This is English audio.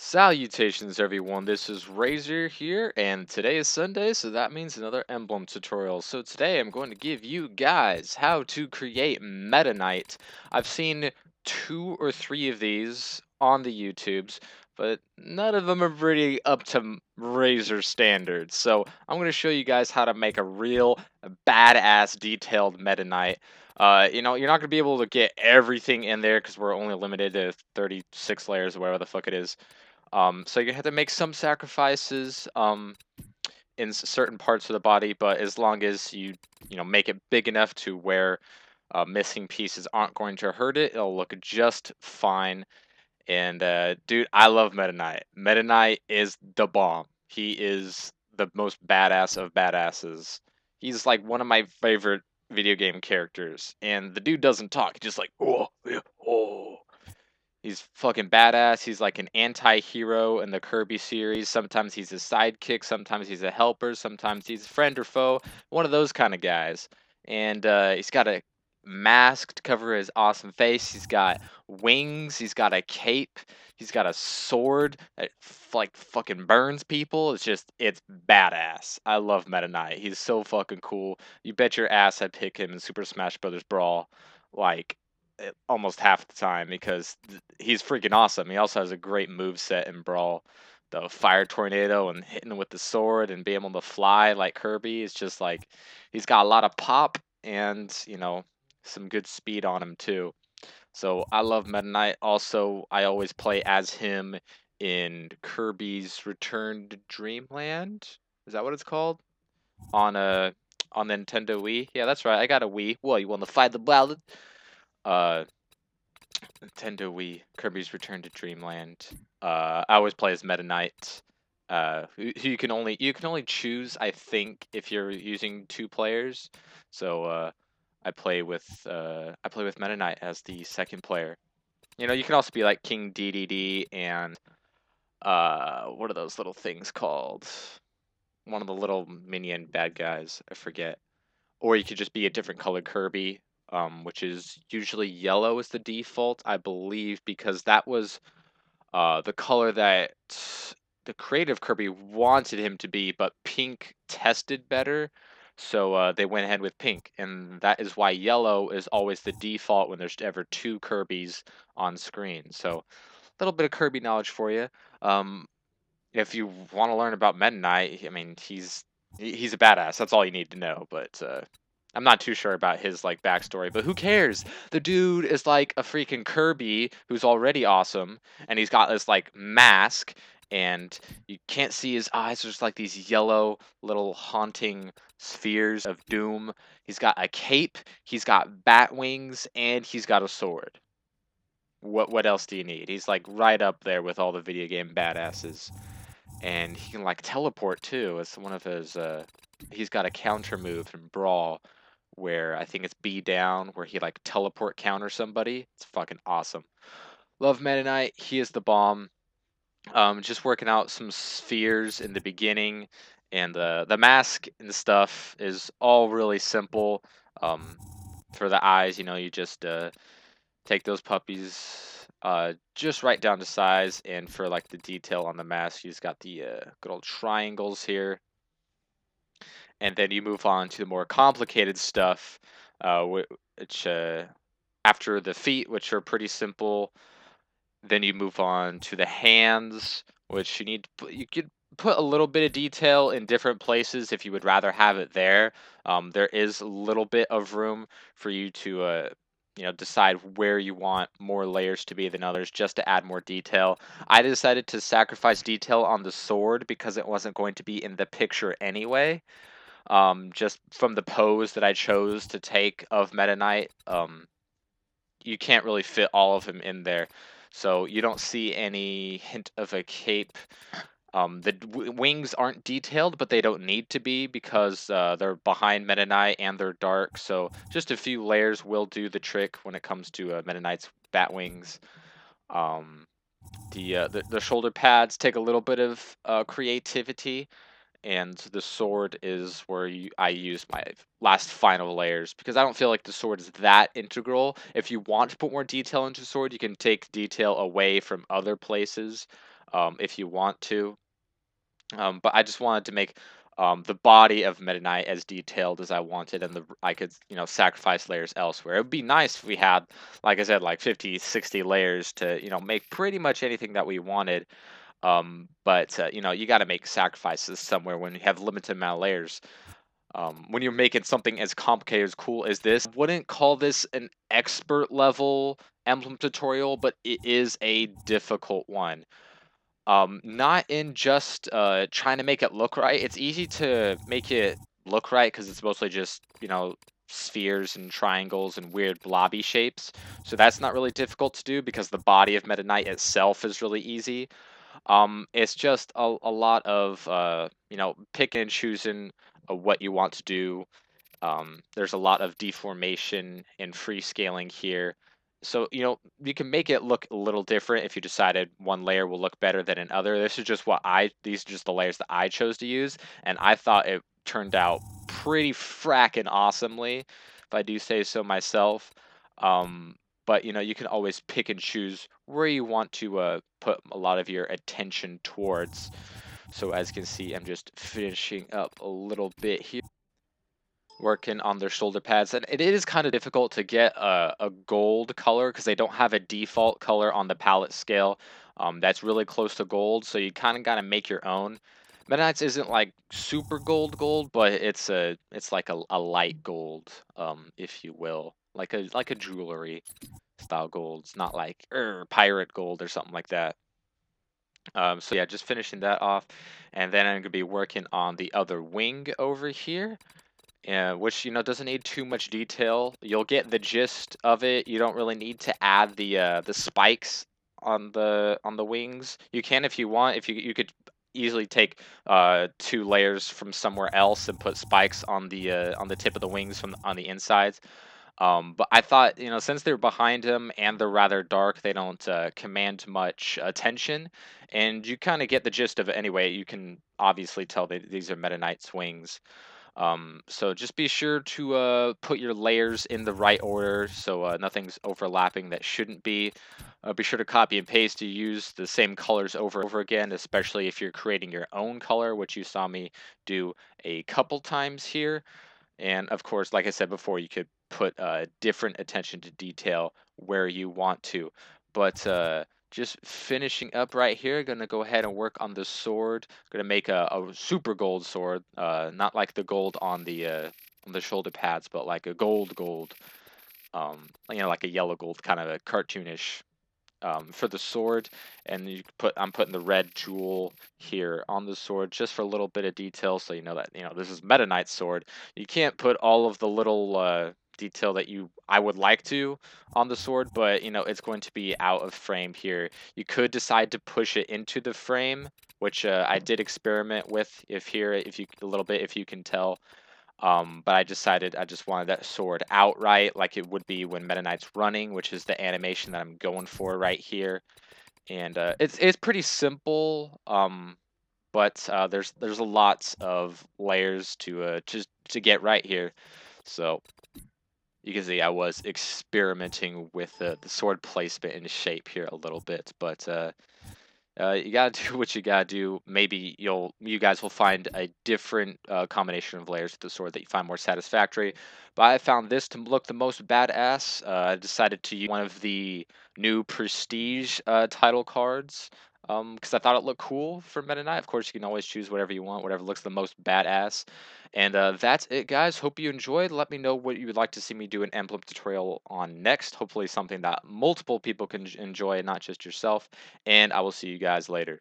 Salutations everyone, this is Razor here, and today is Sunday, so that means another Emblem tutorial. So today I'm going to give you guys how to create Meta Knight. I've seen 2 or 3 of these on the YouTubes, but none of them are really up to Razor standards. So I'm going to show you guys how to make a real badass detailed Meta Knight. You're not going to be able to get everything in there because we're only limited to 36 layers or whatever the fuck it is. So you have to make some sacrifices in certain parts of the body, but as long as you make it big enough to where missing pieces aren't going to hurt it, it'll look just fine. And dude, I love Meta Knight. Meta Knight is the bomb. He is the most badass of badasses. He's like one of my favorite video game characters, and the dude doesn't talk. He's just like oh yeah, oh. He's fucking badass. He's like an anti-hero in the Kirby series. Sometimes he's a sidekick, sometimes he's a helper, sometimes he's a friend or foe. One of those kind of guys. And he's got a mask to cover his awesome face. He's got wings. He's got a cape. He's got a sword that like fucking burns people. It's badass. I love Meta Knight. He's so fucking cool. You bet your ass I'd pick him in Super Smash Brothers Brawl. Like almost half the time because he's freaking awesome. He also has a great move set in Brawl. The fire tornado and hitting with the sword and being able to fly like Kirby. It's just like he's got a lot of pop and some good speed on him too. So I love Meta Knight. Also, I always play as him in Kirby's Return to Dreamland. Is that what it's called? On on the Nintendo Wii. Yeah, that's right. I got a Wii. Well, you want to fight the ballad? Uh, Nintendo Wii, Kirby's Return to Dreamland. I always play as Meta Knight. Who you can only choose, I think, if you're using 2 players. So I play with Meta Knight as the second player. You can also be like King DDD and what are those little things called? One of the little minion bad guys, I forget. Or you could just be a different colored Kirby, which is usually yellow is the default, I believe, because that was the color that the creative Kirby wanted him to be, but pink tested better. So they went ahead with pink, and that is why yellow is always the default when there's ever 2 Kirbys on screen. So a little bit of Kirby knowledge for you. Um, if you want to learn about Meta Knight, I mean, he's a badass. That's all you need to know. But I'm not too sure about his like backstory. But who cares? The dude is like a freaking Kirby who's already awesome, and he's got this like mask, and you can't see his eyes. There's like these yellow little haunting spheres of doom. He's got a cape. He's got bat wings, and he's got a sword. What else do you need? He's like right up there with all the video game badasses, and he can like teleport too. It's one of his. He's got a counter move in Brawl where I think it's B down, where he like teleport counter somebody. It's fucking awesome. Love Meta Knight. He is the bomb. Just working out some spheres in the beginning, and the mask and stuff is all really simple. Um, for the eyes, you just take those puppies just right down to size, and for like the detail on the mask, you just got the good old triangles here, and then you move on to the more complicated stuff, which after the feet, which are pretty simple. Then you move on to the hands, which you could put a little bit of detail in different places if you would rather have it there. There is a little bit of room for you to decide where you want more layers to be than others, just to add more detail. I decided to sacrifice detail on the sword because it wasn't going to be in the picture anyway. Just from the pose that I chose to take of Meta Knight, you can't really fit all of him in there. So you don't see any hint of a cape. The wings aren't detailed, but they don't need to be because they're behind Meta Knight and they're dark. So just a few layers will do the trick when it comes to Meta Knight's bat wings. Um, the shoulder pads take a little bit of creativity, and the sword is where I use my last final layers because I don't feel like the sword is that integral. If you want to put more detail into the sword, you can take detail away from other places. if you want to. But I just wanted to make the body of Meta Knight as detailed as I wanted, and I could, sacrifice layers elsewhere. It would be nice if we had, like I said, like 50, 60 layers to, make pretty much anything that we wanted. But you got to make sacrifices somewhere when you have limited amount of layers. When you're making something as complicated as cool as this, wouldn't call this an expert level emblem tutorial, but it is a difficult one. Not in just trying to make it look right. It's easy to make it look right because it's mostly just, spheres and triangles and weird blobby shapes. So that's not really difficult to do because the body of Meta Knight itself is really easy. It's just a lot of picking and choosing what you want to do. There's a lot of deformation and free scaling here. So, you can make it look a little different if you decided one layer will look better than another. This is just these are just the layers that I chose to use, and I thought it turned out pretty frackin' awesomely, if I do say so myself. Um, but, you can always pick and choose where you want to put a lot of your attention towards. So as you can see, I'm just finishing up a little bit here, working on their shoulder pads, and it is kind of difficult to get a gold color because they don't have a default color on the palette scale that's really close to gold, so you kind of got to make your own. Meta Knights isn't like super gold, but it's like a light gold, if you will, like a jewelry style gold. It's not like pirate gold or something like that. So yeah, just finishing that off, and then I'm gonna be working on the other wing over here, which doesn't need too much detail. You'll get the gist of it. You don't really need to add the spikes on the wings. You can if you want. If you could easily take two layers from somewhere else and put spikes on the tip of the wings on the insides. But I thought, since they're behind him and they're rather dark, they don't command much attention, and you kind of get the gist of it anyway. You can obviously tell that these are Meta Knight's wings. So just be sure to put your layers in the right order so nothing's overlapping that shouldn't be. Be sure to copy and paste to use the same colors over and over again, especially if you're creating your own color, which you saw me do a couple times here. And of course, like I said before, you could put different attention to detail where you want to. But just finishing up right here, gonna go ahead and work on the sword. Gonna make a super gold sword, not like the gold on the shoulder pads, but like a gold. Like a yellow gold, kind of a cartoonish for the sword. And I'm putting the red jewel here on the sword just for a little bit of detail, so you know that this is Meta Knight's sword. You can't put all of the little detail that I would like to on the sword, but it's going to be out of frame here. You could decide to push it into the frame, which I did experiment with if you a little bit, if you can tell. But I decided I just wanted that sword outright, like it would be when Meta Knight's running, which is the animation that I'm going for right here. And it's pretty simple, but there's a lots of layers to get right here. So you can see I was experimenting with the sword placement and shape here a little bit, but you gotta do what you gotta do. Maybe you guys will find a different combination of layers with the sword that you find more satisfactory. But I found this to look the most badass. I decided to use one of the new prestige title cards because I thought it looked cool for Meta Knight. Of course, you can always choose whatever you want, whatever looks the most badass. And that's it, guys. Hope you enjoyed. Let me know what you would like to see me do an Emblem tutorial on next. Hopefully, something that multiple people can enjoy, not just yourself. And I will see you guys later.